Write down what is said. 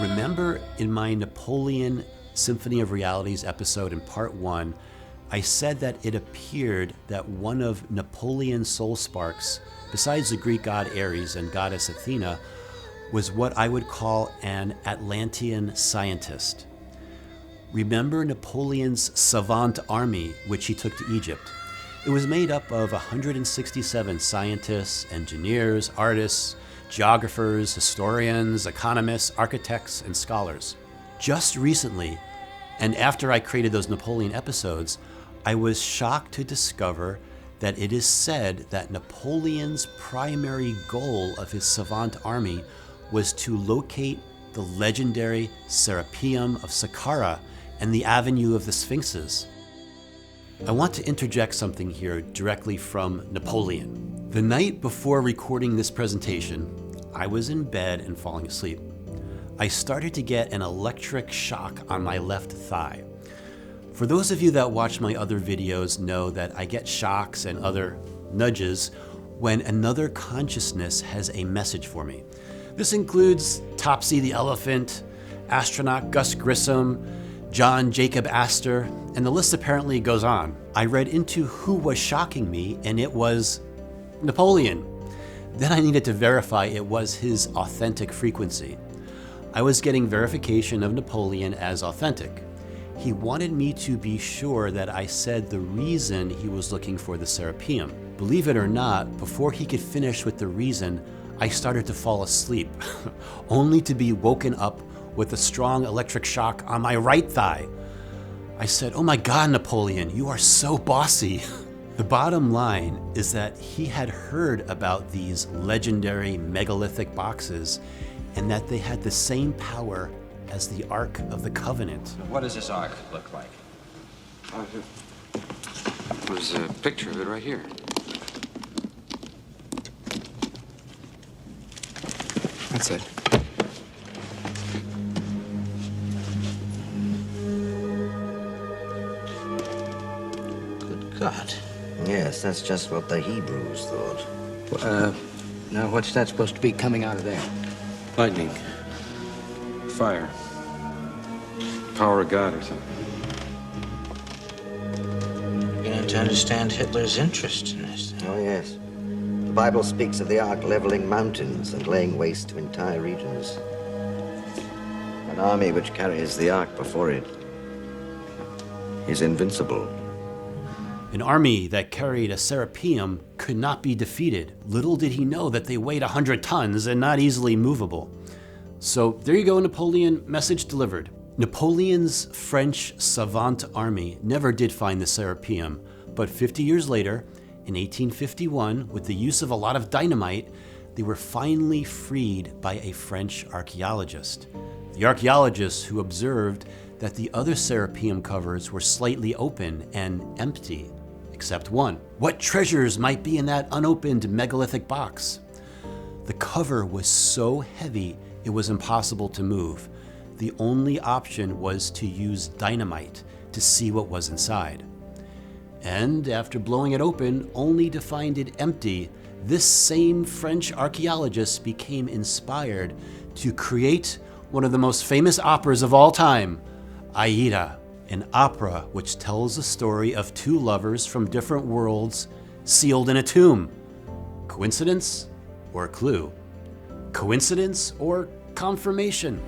Remember in my Napoleon Symphony of Realities episode in part 1, I said that it appeared that one of Napoleon's soul sparks, besides the Greek god Ares and goddess Athena, was what I would call an Atlantean scientist. Remember Napoleon's SAVANT Army, which he took to Egypt? It was made up of 167 scientists, engineers, artists, geographers, historians, economists, architects, and scholars. Just recently, and after I created those Napoleon episodes, I was shocked to discover that it is said that Napoleon's primary goal of his Savant Army was to locate the legendary SERAPEUM of SAQQARA and the Avenue of the Sphinxes. I want to interject something here directly from Napoleon. The night before recording this presentation, I was in bed and falling asleep. I started to get an electric shock on my left thigh. For those of you that watch my other videos know that I get shocks and other nudges when another consciousness has a message for me. This includes Topsy the Elephant, astronaut Gus Grissom, John Jacob Astor, and the list apparently goes on. I read into who was shocking me, and it was Napoleon. Then I needed to verify it was his authentic frequency. I was getting verification of Napoleon as authentic. He wanted me to be sure that I said the reason he was looking for the SERAPEUM. Believe it or not, before he could finish with the reason, I started to fall asleep, only to be woken up with a strong electric shock on my right thigh. I said, "Oh my God, Napoleon, you are so bossy." The bottom line is that he had heard about these legendary megalithic boxes and that they had the same power as the Ark of the Covenant. What does this Ark look like? There's a picture of it right here. That's it. Good God. Yes, that's just what the Hebrews thought. Now what's that supposed to be coming out of there? Lightning. Fire. Power of God or something. Beginning to understand Hitler's interest in this. Oh, yes. The Bible speaks of the Ark leveling mountains and laying waste to entire regions. An army which carries the Ark before it is invincible. An army that carried a SERAPEUM could not be defeated. Little did he know that they weighed 100 tons and not easily movable. So there you go, Napoleon, message delivered. Napoleon's French Savant Army never did find the SERAPEUM, but 50 years later, in 1851, with the use of a lot of dynamite, they were finally freed by a French archaeologist. The archaeologist who observed that the other SERAPEUM covers were slightly open and empty, except one. What treasures might be in that unopened megalithic box? The cover was so heavy it was impossible to move. The only option was to use dynamite to see what was inside. And after blowing it open, only to find it empty, this same French archaeologist became inspired to create one of the most famous operas of all time, AIDA, an opera which tells the story of two lovers from different worlds sealed in a tomb. Coincidence or clue? Coincidence or confirmation?